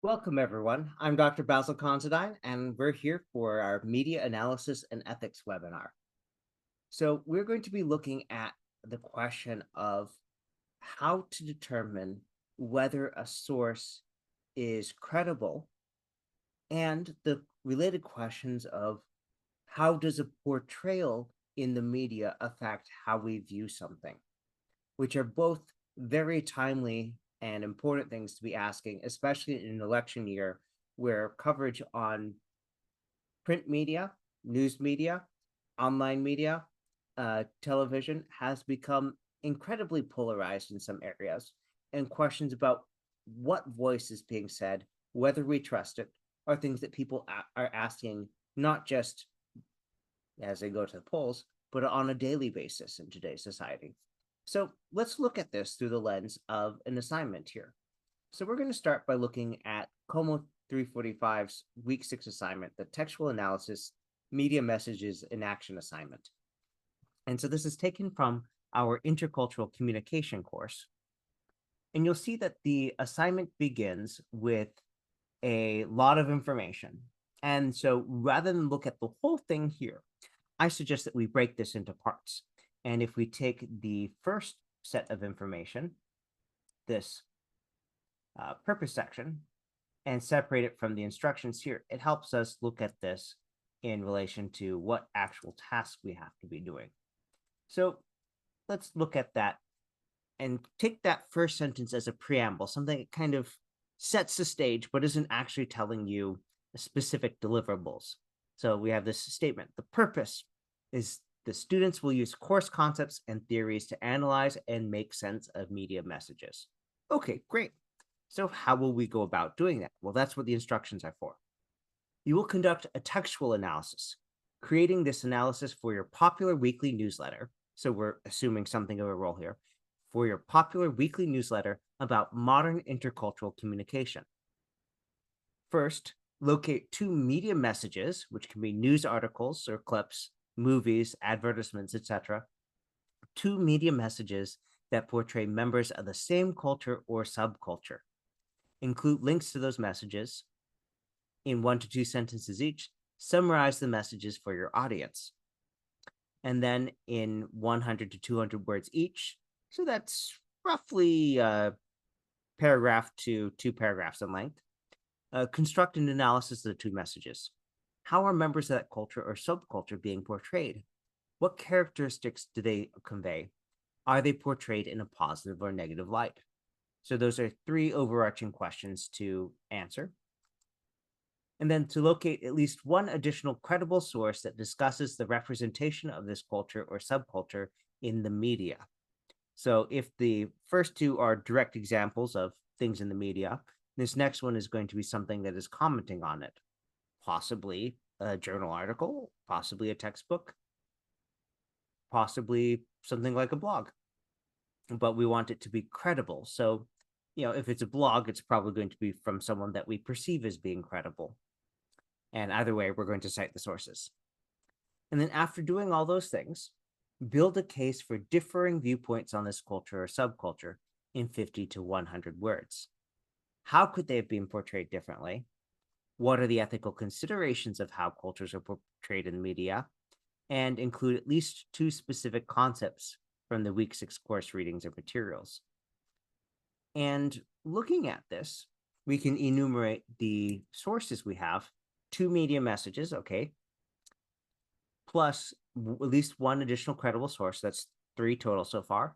Welcome, everyone. I'm Dr. Basil Considine, and we're here for our Media Analysis and Ethics webinar. So we're going to be looking at the question of how to determine whether a source is credible and the related questions of how does a portrayal in the media affect how we view something, which are both very timely and important things to be asking, especially in an election year where coverage on print media, news media, online media, television has become incredibly polarized in some areas, and questions about what voice is being said, whether we trust it, are things that people are asking not just as they go to the polls, but on a daily basis in today's society. So let's look at this through the lens of an assignment here. So we're going to start by looking at Como 345's week 6 assignment, the Textual Analysis Media Messages in Action assignment. And so this is taken from our intercultural communication course. And you'll see that the assignment begins with a lot of information. And so rather than look at the whole thing here, I suggest that we break this into parts. And if we take the first set of information, this purpose section, and separate it from the instructions here, it helps us look at this in relation to what actual tasks we have to be doing. So let's look at that and take that first sentence as a preamble, something that kind of sets the stage, but isn't actually telling you specific deliverables. So we have this statement: the purpose is the students will use course concepts and theories to analyze and make sense of media messages. Okay, great. So how will we go about doing that? Well, that's what the instructions are for. You will conduct a textual analysis, creating this analysis for your popular weekly newsletter. So we're assuming something of a role here, for your popular weekly newsletter about modern intercultural communication. First, locate two media messages, which can be news articles or clips, movies, advertisements, etc. Two media messages that portray members of the same culture or subculture. Include links to those messages in 1 to 2 sentences each. Summarize the messages for your audience. And then in 100 to 200 words each, so that's roughly a paragraph to 2 paragraphs in length, construct an analysis of the two messages. How are members of that culture or subculture being portrayed? What characteristics do they convey? Are they portrayed in a positive or negative light? So those are 3 overarching questions to answer. And then to locate at least one additional credible source that discusses the representation of this culture or subculture in the media. So if the first 2 are direct examples of things in the media, this next one is going to be something that is commenting on it, possibly a journal article, possibly a textbook, possibly something like a blog. But we want it to be credible. So, if it's a blog, it's probably going to be from someone that we perceive as being credible. And either way, we're going to cite the sources. And then after doing all those things, build a case for differing viewpoints on this culture or subculture in 50 to 100 words. How could they have been portrayed differently? What are the ethical considerations of how cultures are portrayed in the media? And include at least 2 specific concepts from the week 6 course readings or materials. And looking at this, we can enumerate the sources we have: 2 media messages, okay, plus at least 1 additional credible source. That's 3 total so far.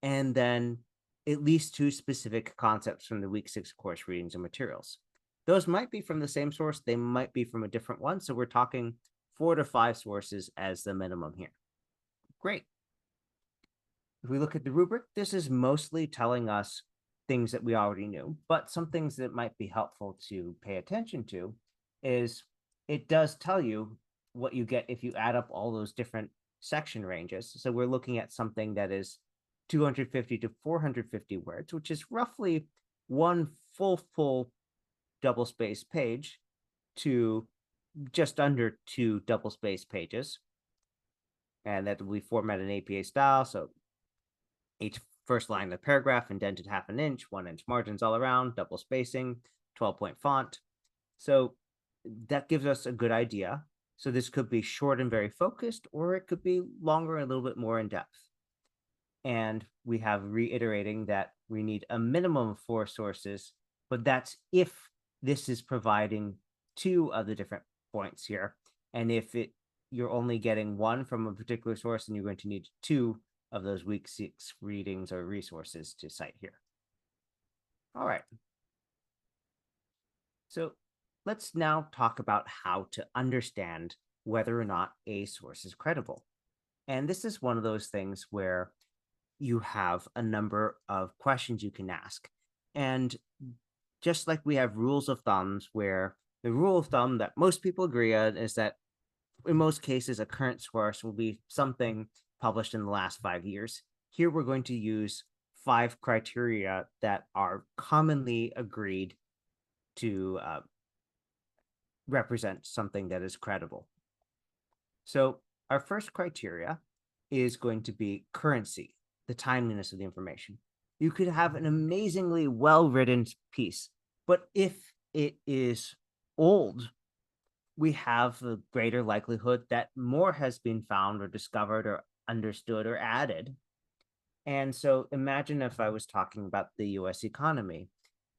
And then at least 2 specific concepts from the week 6 course readings and materials. Those might be from the same source. They might be from a different one. So we're talking 4 to 5 sources as the minimum here. Great. If we look at the rubric, this is mostly telling us things that we already knew, but some things that might be helpful to pay attention to is it does tell you what you get if you add up all those different section ranges. So we're looking at something that is 250 to 450 words, which is roughly 1 full double-spaced page to just under 2 double-spaced pages. And that will be formatted in APA style. So each first line of the paragraph indented 1/2 inch, 1 inch margins all around, double spacing, 12-point font. So that gives us a good idea. So this could be short and very focused, or it could be longer and a little bit more in depth. And we have reiterating that we need a minimum of 4 sources, but that's if this is providing 2 of the different points here. And if you're only getting 1 from a particular source, then you're going to need 2 of those week 6 readings or resources to cite here. All right. So let's now talk about how to understand whether or not a source is credible. And this is one of those things where you have a number of questions you can ask. And just like we have rules of thumbs, where the rule of thumb that most people agree on is that in most cases, a current source will be something published in the last 5 years. Here we're going to use 5 criteria that are commonly agreed to represent something that is credible. So our first criteria is going to be currency, the timeliness of the information. You could have an amazingly well-written piece, but if it is old, we have a greater likelihood that more has been found or discovered or understood or added. And so imagine if I was talking about the US economy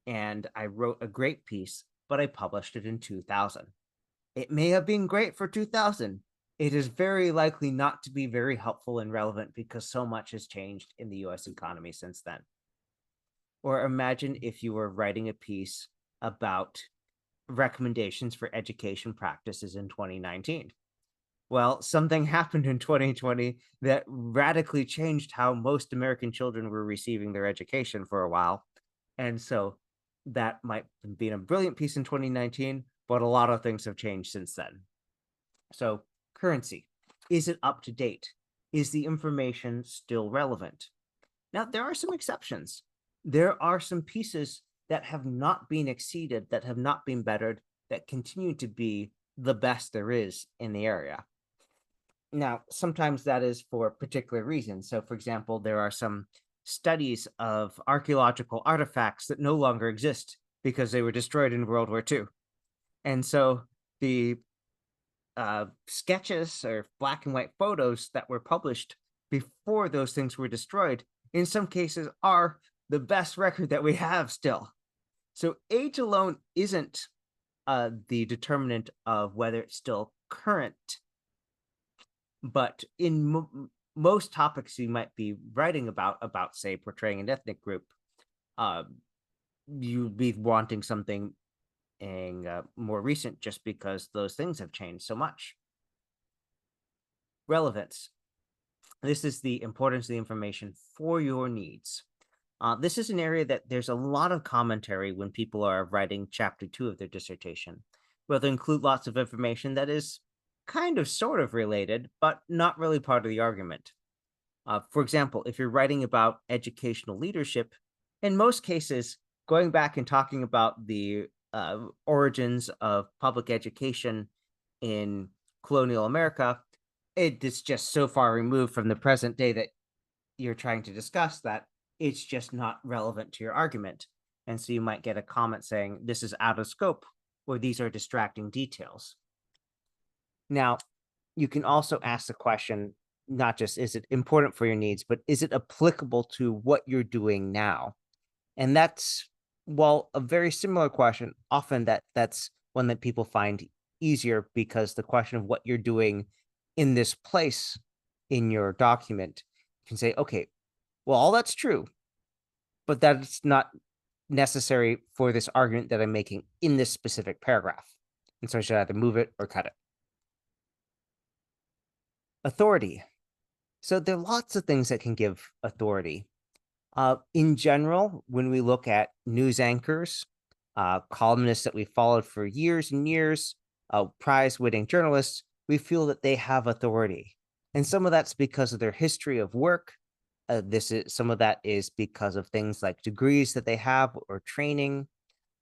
and I wrote a great piece, but I published it in 2000. It may have been great for 2000. It is very likely not to be very helpful and relevant because so much has changed in the US economy since then. Or imagine if you were writing a piece about recommendations for education practices in 2019. Well, something happened in 2020 that radically changed how most American children were receiving their education for a while. And so that might have been a brilliant piece in 2019, but a lot of things have changed since then. So currency, is it up to date? Is the information still relevant? Now, there are some exceptions. There are some pieces that have not been exceeded, that have not been bettered, that continue to be the best there is in the area. Now, sometimes that is for particular reasons. So, for example, there are some studies of archaeological artifacts that no longer exist because they were destroyed in World War II. And so the sketches or black and white photos that were published before those things were destroyed, in some cases, are the best record that we have still. So age alone isn't the determinant of whether it's still current. But in most topics you might be writing about, say, portraying an ethnic group, you'd be wanting something more recent just because those things have changed so much. Relevance. This is the importance of the information for your needs. This is an area that there's a lot of commentary when people are writing chapter 2 of their dissertation, where they include lots of information that is kind of sort of related, but not really part of the argument. For example, if you're writing about educational leadership, in most cases, going back and talking about the origins of public education in colonial America, it is just so far removed from the present day that you're trying to discuss that it's just not relevant to your argument. And so you might get a comment saying, this is out of scope, or these are distracting details. Now, you can also ask the question, not just is it important for your needs, but is it applicable to what you're doing now? And that's, well, a very similar question. Often that's one that people find easier because the question of what you're doing in this place in your document, you can say, okay, well, all that's true, but that's not necessary for this argument that I'm making in this specific paragraph. And so I should either move it or cut it. Authority. So there are lots of things that can give authority. In general, when we look at news anchors, columnists that we followed for years and years, prize-winning journalists, we feel that they have authority. And some of that's because of their history of work. Some of that is because of things like degrees that they have or training.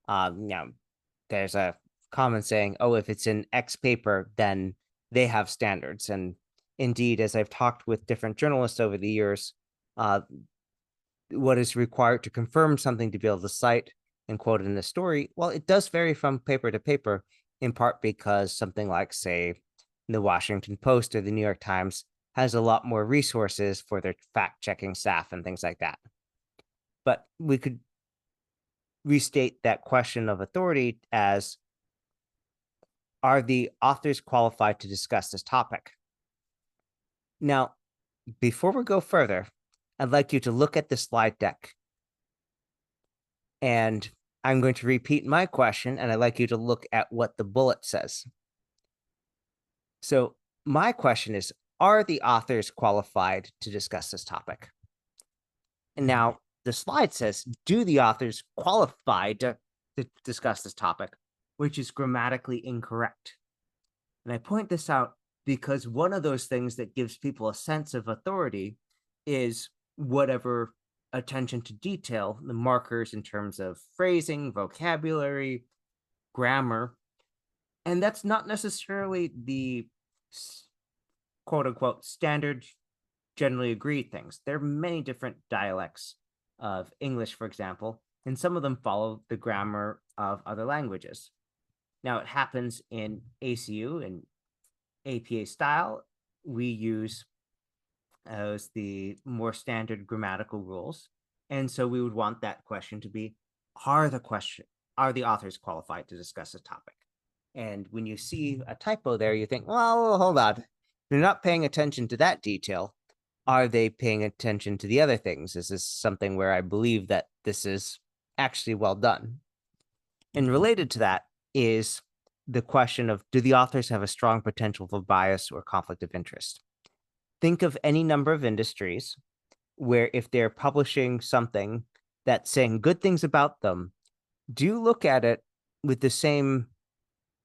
There's a common saying, oh, if it's in X paper, then they have standards. And indeed, as I've talked with different journalists over the years, what is required to confirm something to be able to cite and quoted in the story, well, it does vary from paper to paper, in part because something like, say, the Washington Post or the New York Times has a lot more resources for their fact-checking staff and things like that. But we could restate that question of authority as, are the authors qualified to discuss this topic? Now, before we go further, I'd like you to look at the slide deck. And I'm going to repeat my question, and I'd like you to look at what the bullet says. So my question is, are the authors qualified to discuss this topic? And now the slide says, do the authors qualified to discuss this topic, which is grammatically incorrect. And I point this out because one of those things that gives people a sense of authority is whatever attention to detail, the markers in terms of phrasing, vocabulary, grammar. And that's not necessarily the quote unquote standard, generally agreed things. There are many different dialects of English, for example, and some of them follow the grammar of other languages. Now, it happens in ACU and APA style. We use as the more standard grammatical rules. And so we would want that question to be, are the authors qualified to discuss a topic? And when you see a typo there, you think, well, hold on. They're not paying attention to that detail. Are they paying attention to the other things? Is this something where I believe that this is actually well done? And related to that is the question of, do the authors have a strong potential for bias or conflict of interest? Think of any number of industries where if they're publishing something that's saying good things about them, do look at it with the same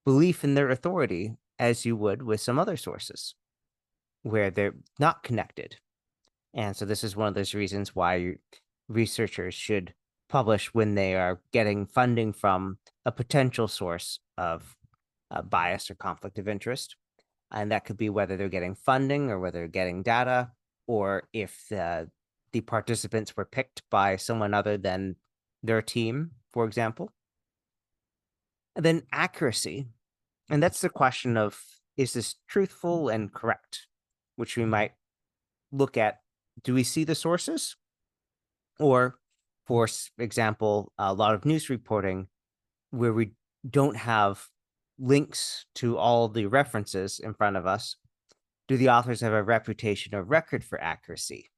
belief in their authority as you would with some other sources where they're not connected. And so this is one of those reasons why researchers should publish when they are getting funding from a potential source of bias or conflict of interest. And that could be whether they're getting funding or whether they're getting data, or if the participants were picked by someone other than their team, for example. And then accuracy. And that's the question of, is this truthful and correct? Which we might look at, do we see the sources? Or, for example, a lot of news reporting where we don't have links to all the references in front of us, do the authors have a reputation or record for accuracy?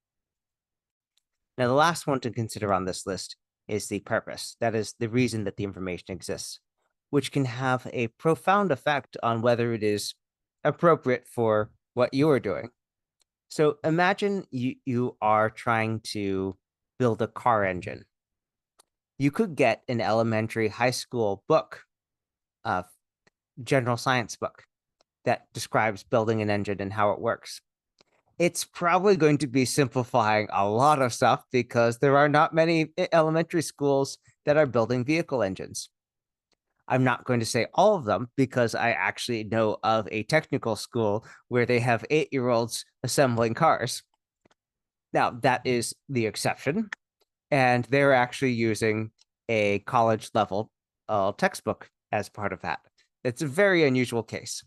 Now, the last one to consider on this list is the purpose. That is the reason that the information exists, which can have a profound effect on whether it is appropriate for what you are doing. So imagine you are trying to build a car engine. You could get an elementary, high school book, general science book that describes building an engine and how it works. It's probably going to be simplifying a lot of stuff because there are not many elementary schools that are building vehicle engines. I'm not going to say all of them because I actually know of a technical school where they have 8-year-olds assembling cars. Now, that is the exception, and they're actually using a college level textbook as part of that. It's a very unusual case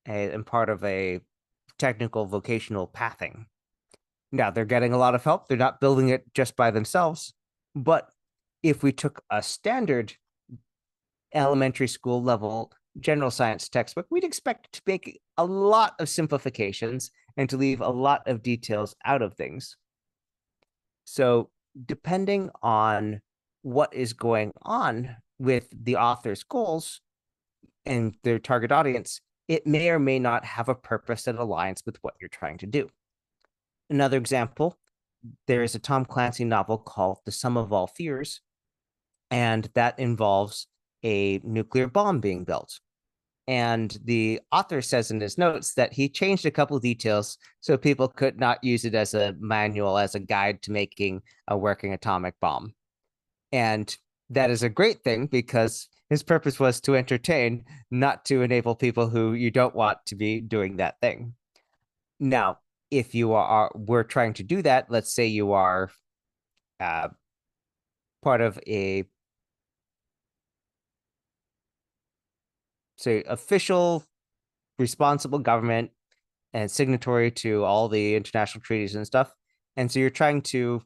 and part of a technical vocational pathing. Now, they're getting a lot of help. They're not building it just by themselves. But if we took a standard elementary school level general science textbook, we'd expect to make a lot of simplifications and to leave a lot of details out of things. So depending on what is going on with the author's goals and their target audience, it may or may not have a purpose that aligns with what you're trying to do. Another example, there is a Tom Clancy novel called The Sum of All Fears, and that involves a nuclear bomb being built. And the author says in his notes that he changed a couple of details so people could not use it as a manual, as a guide to making a working atomic bomb. And that is a great thing because his purpose was to entertain, not to enable people who you don't want to be doing that thing. Now, if you were trying to do that, let's say you are part of a so official, responsible government and signatory to all the international treaties and stuff. And so you're trying to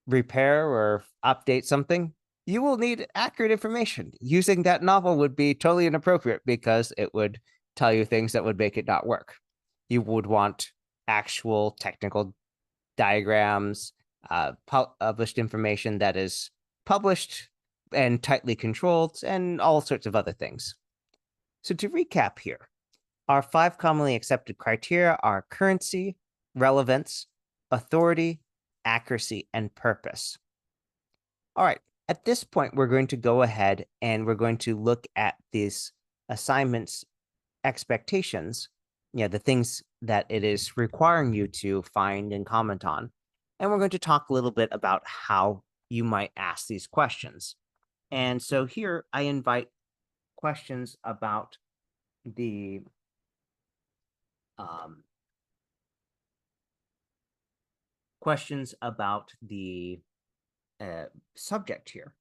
repair or update something, you will need accurate information. Using that novel would be totally inappropriate because it would tell you things that would make it not work. You would want actual technical diagrams, published information that is published and tightly controlled, and all sorts of other things. So to recap here, our 5 commonly accepted criteria are currency, relevance, authority, accuracy, and purpose. All right, at this point, we're going to go ahead and we're going to look at these assignments expectations, the things that it is requiring you to find and comment on. And we're going to talk a little bit about how you might ask these questions. And so here I invite questions about the subject here.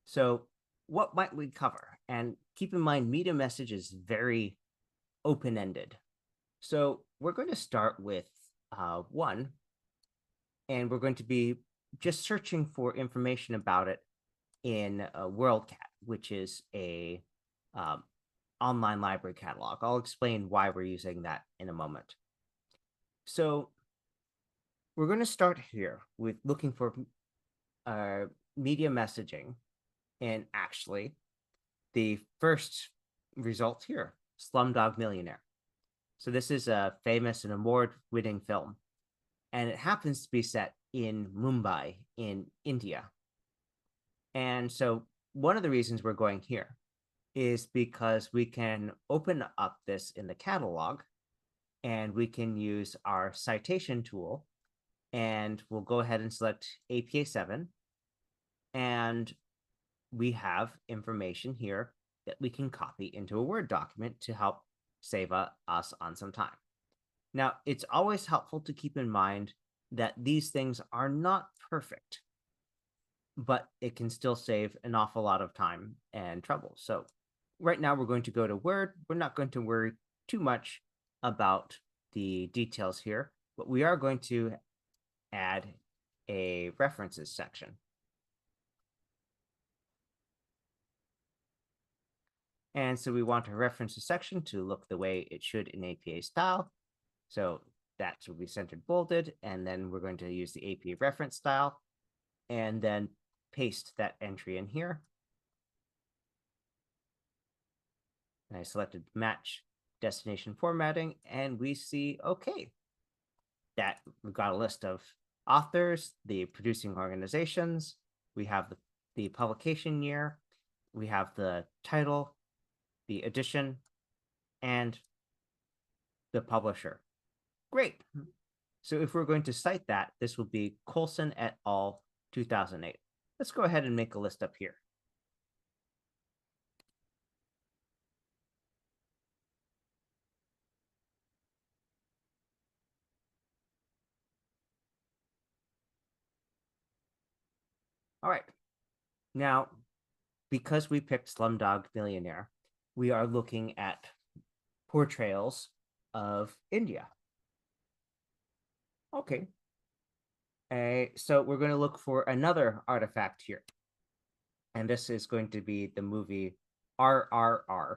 So what might we cover? And keep in mind, media message is very open-ended. So we're going to start with 1, and we're going to be just searching for information about it in Wildcat, which is a online library catalog. I'll explain why we're using that in a moment. So we're going to start here with looking for media messaging, and actually the first result here, Slumdog Millionaire. So this is a famous and award-winning film, and it happens to be set in Mumbai in India. And so one of the reasons we're going here is because we can open up this in the catalog, and we can use our citation tool, and we'll go ahead and select APA 7, and we have information here that we can copy into a Word document to help save us on some time. Now, it's always helpful to keep in mind that these things are not perfect, but it can still save an awful lot of time and trouble. So right now we're going to go to Word. We're not going to worry too much about the details here, but we are going to add a references section. And so we want a references section to look the way it should in APA style. So that will be centered bolded, and then we're going to use the APA reference style and then paste that entry in here. And I selected match destination formatting, and we see, okay, that we've got a list of authors, the producing organizations, we have the publication year, we have the title, the edition, and the publisher. Great. So if we're going to cite that, this will be Coulson et al. 2008. Let's go ahead and make a list up here. All right. Now, because we picked Slumdog Millionaire, we are looking at portrayals of India. Okay. So we're going to look for another artifact here. And this is going to be the movie RRR.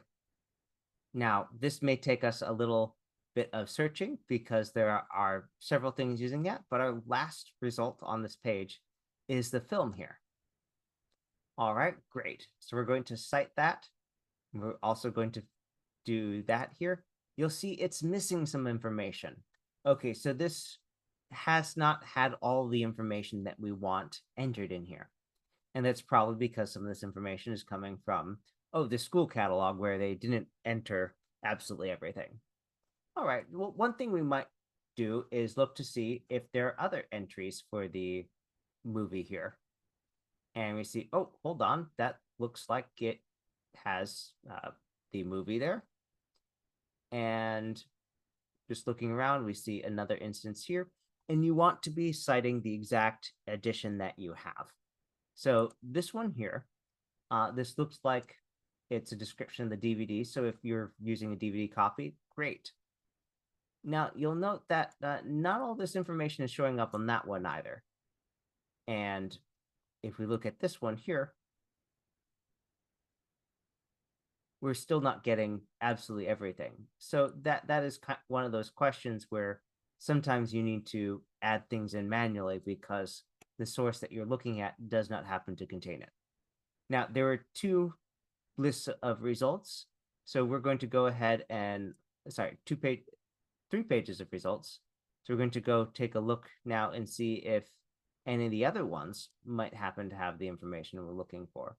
Now, this may take us a little bit of searching because there are several things using that, but our last result on this page is the film here. All right, great. So we're going to cite that. We're also going to do that here. You'll see it's missing some information. Okay, so this has not had all the information that we want entered in here. And that's probably because some of this information is coming from, the school catalog where they didn't enter absolutely everything. All right, well, one thing we might do is look to see if there are other entries for the movie here. And we see, oh, hold on, that looks like it has the movie there. And just looking around, we see another instance here. And you want to be citing the exact edition that you have. So this one here, this looks like it's a description of the DVD. So if you're using a DVD copy, great. Now you'll note that not all this information is showing up on that one either. And if we look at this one here, we're still not getting absolutely everything. So that is one of those questions where sometimes you need to add things in manually because the source that you're looking at does not happen to contain it. Now, there are two lists of results. So we're going to go ahead and, sorry, 3 pages of results. So we're going to go take a look now and see if any of the other ones might happen to have the information we're looking for.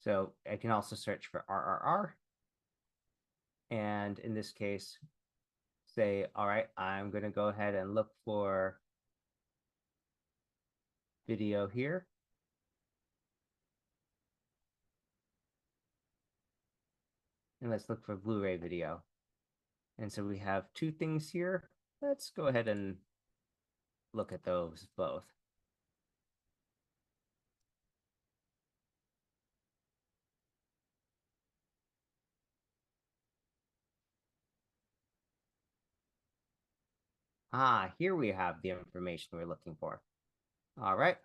So I can also search for RRR. And in this case, say, all right, I'm going to go ahead and look for video here. And let's look for Blu-ray video. And so we have 2 things here. Let's go ahead and look at those both. Here we have the information we're looking for. All right.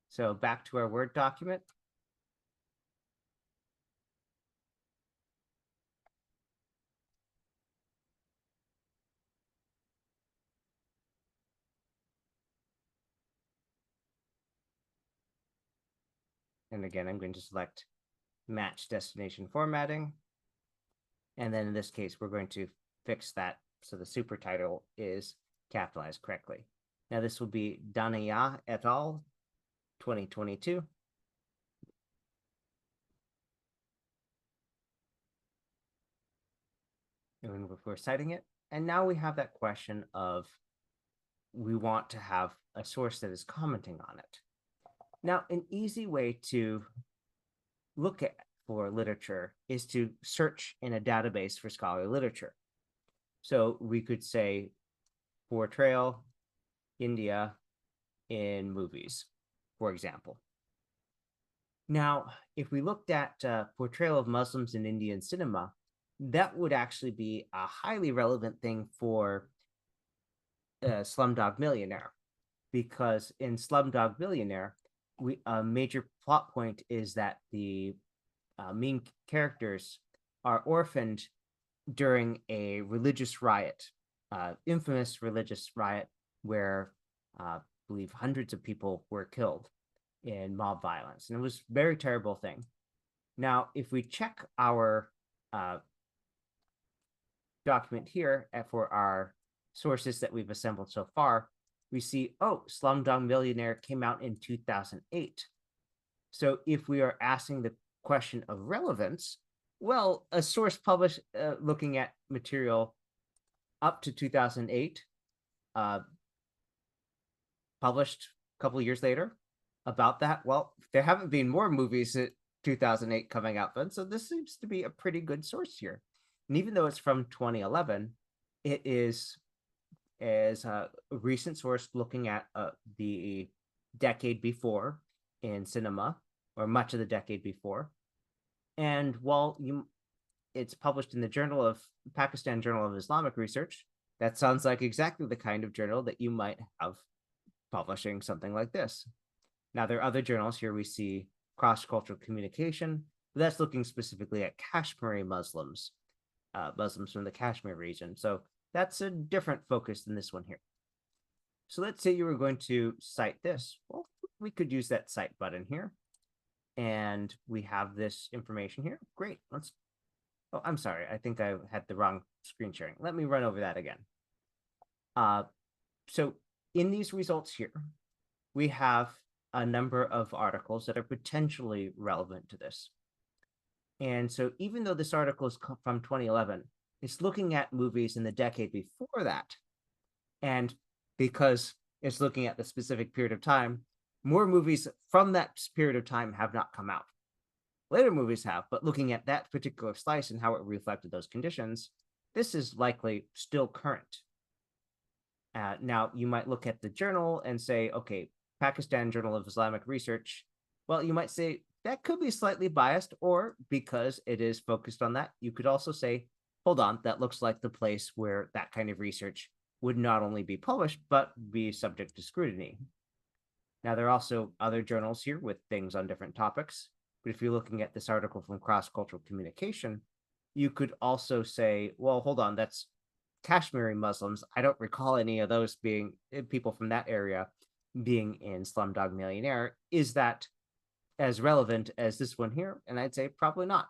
So back to our Word document. And again, I'm going to select match destination formatting. And then in this case, we're going to fix that so the super title is capitalized correctly. Now this will be Danaya et al. 2022. And we're citing it. And now we have that question of we want to have a source that is commenting on it. Now, an easy way to look at for literature is to search in a database for scholarly literature. So we could say portrayal India in movies, for example. Now, if we looked at portrayal of Muslims in Indian cinema, that would actually be a highly relevant thing for Slumdog Millionaire, because in Slumdog Millionaire, a major plot point is that the main characters are orphaned during a religious riot, infamous religious riot where I believe hundreds of people were killed in mob violence. And it was a very terrible thing. Now, if we check our document here for our sources that we've assembled so far, we see, oh, Slumdog Millionaire came out in 2008. So if we are asking the question of relevance, well, a source published looking at material up to 2008, published a couple of years later about that. Well, there haven't been more movies at 2008 coming out then, so this seems to be a pretty good source here. And even though it's from 2011, it is as a recent source looking at the decade before in cinema, or much of the decade before. And while it's published in the Journal of Pakistan Journal of Islamic Research, that sounds like exactly the kind of journal that you might have publishing something like this. Now, there are other journals here. We see Cross-Cultural Communication, but that's looking specifically at Kashmiri Muslims, Muslims from the Kashmir region. So that's a different focus than this one here. So let's say you were going to cite this. Well, we could use that cite button here. And we have this information here. Great. Oh, I'm sorry. I think I had the wrong screen sharing. Let me run over that again. So in these results here, we have a number of articles that are potentially relevant to this. And so even though this article is from 2011, it's looking at movies in the decade before that. And because it's looking at the specific period of time, more movies from that period of time have not come out. Later movies have, but looking at that particular slice and how it reflected those conditions, this is likely still current. Now, you might look at the journal and say, okay, Pakistan Journal of Islamic Research Well, you might say that could be slightly biased, or because it is focused on that, you could also say, hold on, that looks like the place where that kind of research would not only be published, but be subject to scrutiny. Now, there are also other journals here with things on different topics. But if you're looking at this article from Cross Cultural Communication, you could also say, well, hold on, that's Kashmiri Muslims. I don't recall any of those being people from that area being in Slumdog Millionaire. Is that as relevant as this one here? And I'd say probably not.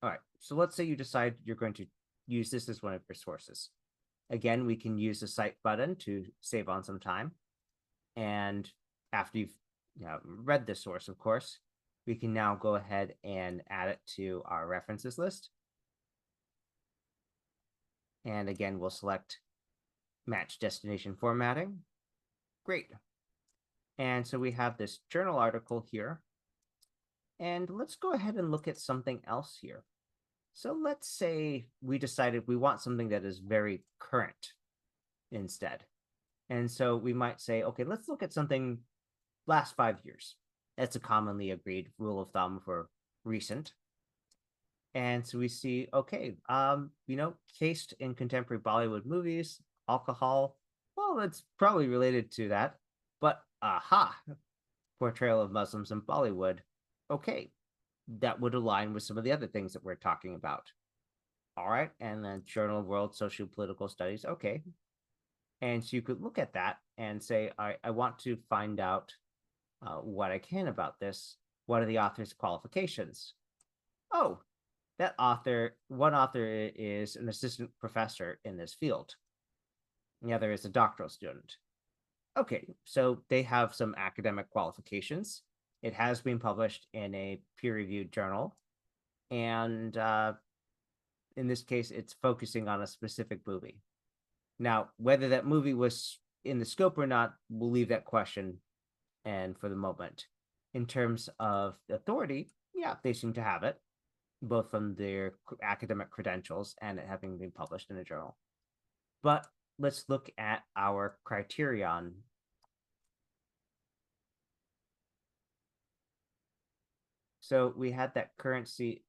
All right, so let's say you decide you're going to use this as one of your sources. Again, we can use the cite button to save on some time. And after you've read the source, of course, we can now go ahead and add it to our references list. And again, we'll select match destination formatting. Great. And so we have this journal article here. And let's go ahead and look at something else here. So let's say we decided we want something that is very current instead. And so we might say, okay, let's look at something last 5 years. That's a commonly agreed rule of thumb for recent. And so we see, okay, cased in contemporary Bollywood movies, alcohol, well, that's probably related to that. But aha, portrayal of Muslims in Bollywood, okay, that would align with some of the other things that we're talking about. All right, and then Journal of World Socio-Political Studies, okay. And so you could look at that and say, I want to find out what I can about this. What are the author's qualifications? Oh, one author is an assistant professor in this field. The other is a doctoral student. Okay, so they have some academic qualifications. It has been published in a peer-reviewed journal. And in this case, it's focusing on a specific movie. Now, whether that movie was in the scope or not, we'll leave that question and for the moment. In terms of authority, yeah, they seem to have it, both from their academic credentials and it having been published in a journal. But let's look at our criterion. So we had that currency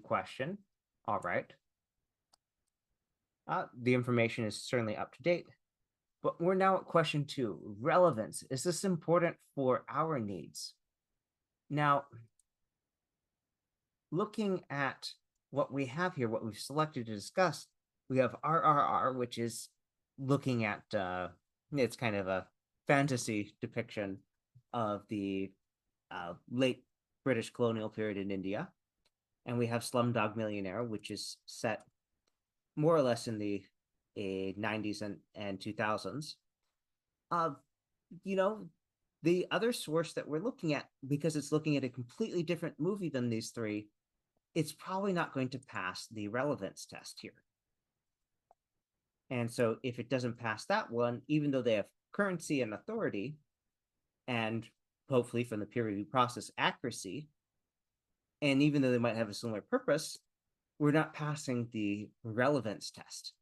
question. All right. The information is certainly up to date. But we're now at question 2, relevance. Is this important for our needs? Now, looking at what we have here, what we've selected to discuss, we have RRR, which is looking at, it's kind of a fantasy depiction of the late British colonial period in India. And we have Slumdog Millionaire, which is set more or less in the 90s and 2000s. The other source that we're looking at, because it's looking at a completely different movie than these three, it's probably not going to pass the relevance test here. And so if it doesn't pass that one, even though they have currency and authority, and hopefully from the peer review process accuracy, and even though they might have a similar purpose, we're not passing the relevance test.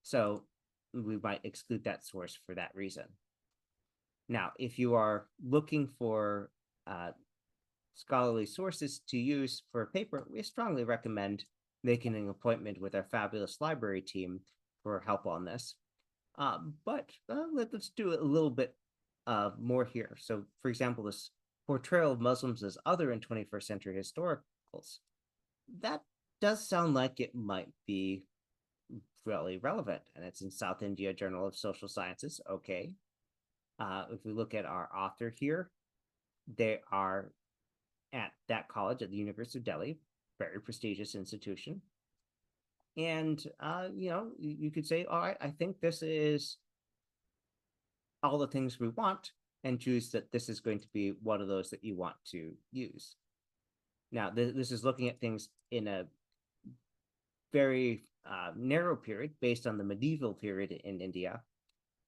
So we might exclude that source for that reason. Now, if you are looking for scholarly sources to use for a paper, we strongly recommend making an appointment with our fabulous library team for help on this. But let's do a little bit more here. So, for example, this portrayal of Muslims as other in 21st century historicals, that does sound like it might be really relevant, and it's in South India Journal of Social Sciences. Okay. If we look at our author here, they are at that college at the University of Delhi, very prestigious institution. And, you could say, all right, I think this is all the things we want, and choose that this is going to be one of those that you want to use. Now, this is looking at things in a very narrow period based on the medieval period in India.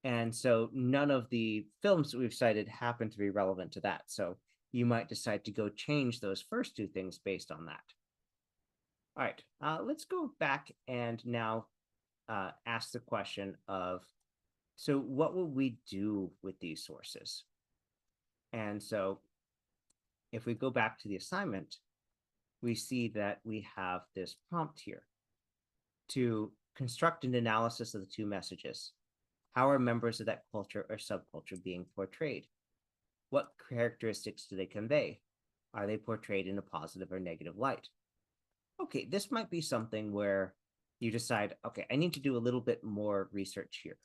And so none of the films that we've cited happen to be relevant to that. So you might decide to go change those first 2 things based on that. All right, let's go back and now ask the question of, so what will we do with these sources? And so if we go back to the assignment, we see that we have this prompt here to construct an analysis of the two messages. How are members of that culture or subculture being portrayed? What characteristics do they convey? Are they portrayed in a positive or negative light? Okay, this might be something where you decide, okay, I need to do a little bit more research here.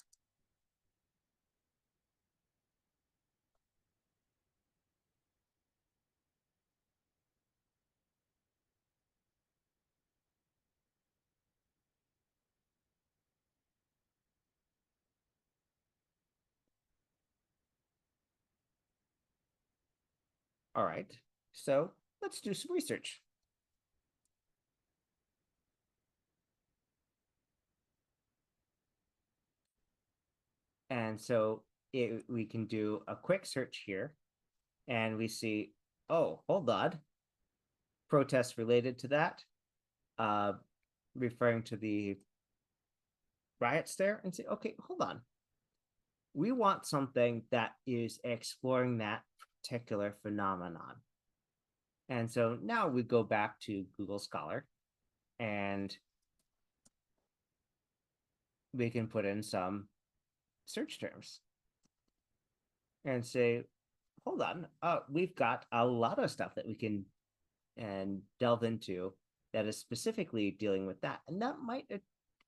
All right, so let's do some research. And so we can do a quick search here and we see, oh, hold on, protests related to that, uh, referring to the riots there, and say, okay, hold on. We want something that is exploring that particular phenomenon. And so now we go back to Google Scholar and we can put in some search terms and say, hold on, we've got a lot of stuff that we can and delve into that is specifically dealing with that. And that might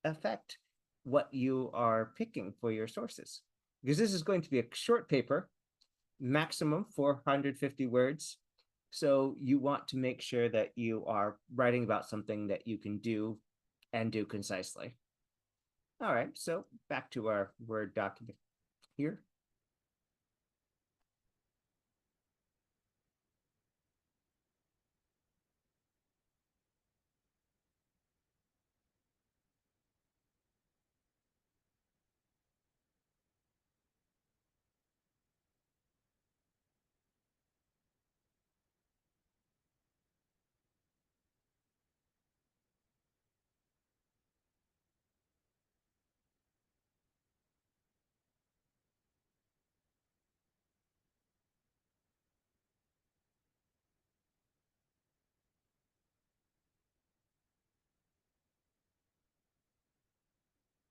affect what you are picking for your sources. Because this is going to be a short paper, maximum 450 words. So you want to make sure that you are writing about something that you can do and do concisely. All right, so back to our Word document here.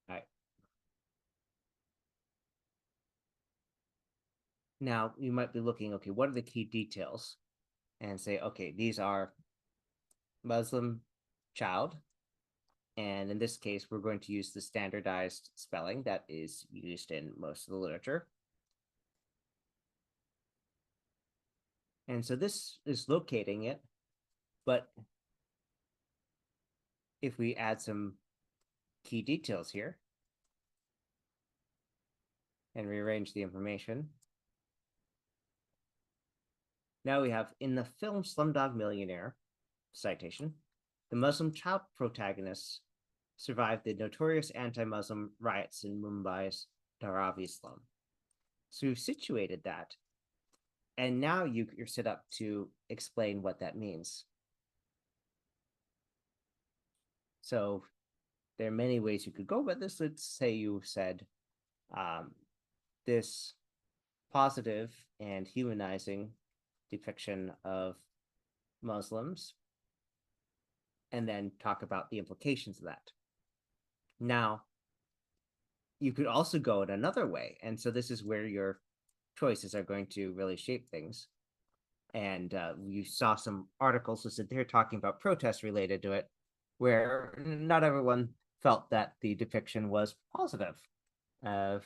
All right. Now you might be looking, okay, what are the key details? And say, okay, these are Muslim child. And in this case, we're going to use the standardized spelling that is used in most of the literature. And so this is locating it, but if we add some key details here and rearrange the information, now we have in the film Slumdog Millionaire, citation, the Muslim child protagonists survived the notorious anti-Muslim riots in Mumbai's Dharavi slum. So we've situated that, and now you're set up to explain what that means. So there are many ways you could go about this. Let's say you said this positive and humanizing depiction of Muslims, and then talk about the implications of that. Now, you could also go in another way. And so this is where your choices are going to really shape things. And you saw some articles that they're talking about protests related to it, where not everyone felt that the depiction was positive. Uh,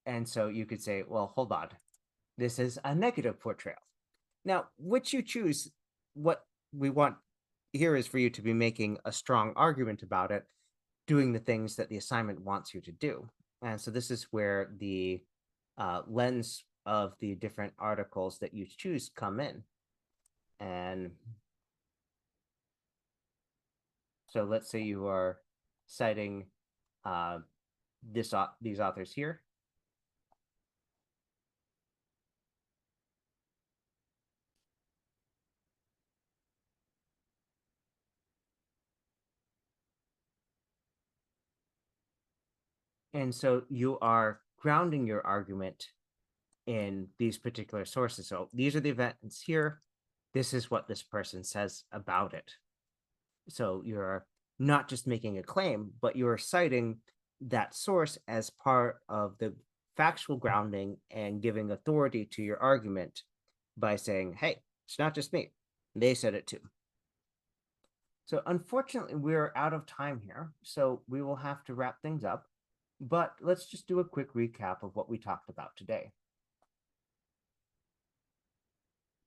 and so you could say, well, hold on, this is a negative portrayal. Now, which you choose, what we want here is for you to be making a strong argument about it, doing the things that the assignment wants you to do. And so this is where the lens of the different articles that you choose come in. And so let's say you are citing these authors here. And so you are grounding your argument in these particular sources. So these are the events here. This is what this person says about it. So you're not just making a claim, but you're citing that source as part of the factual grounding and giving authority to your argument by saying, hey, it's not just me. They said it too. So unfortunately, we're out of time here. So we will have to wrap things up. But let's just do a quick recap of what we talked about today.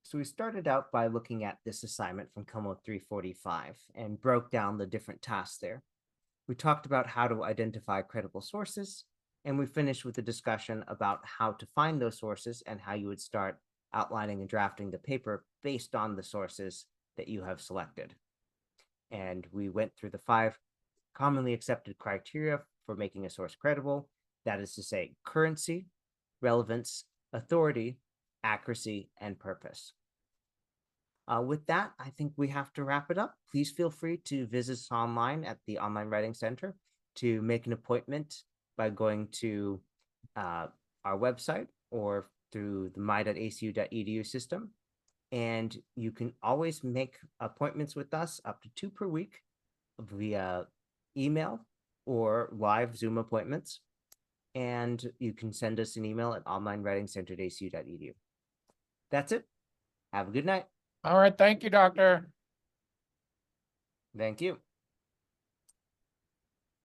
So we started out by looking at this assignment from Como 345 and broke down the different tasks there. We talked about how to identify credible sources, and we finished with a discussion about how to find those sources and how you would start outlining and drafting the paper based on the sources that you have selected. And we went through the 5 commonly accepted criteria for making a source credible. That is to say, currency, relevance, authority, accuracy, and purpose. With that, I think we have to wrap it up. Please feel free to visit us online at the Online Writing Center to make an appointment by going to our website or through the my.acu.edu system. And you can always make appointments with us up to 2 per week via email or live Zoom appointments. And you can send us an email at onlinewritingcenter@acu.edu. That's it. Have a good night. All right. Thank you, Doctor. Thank you.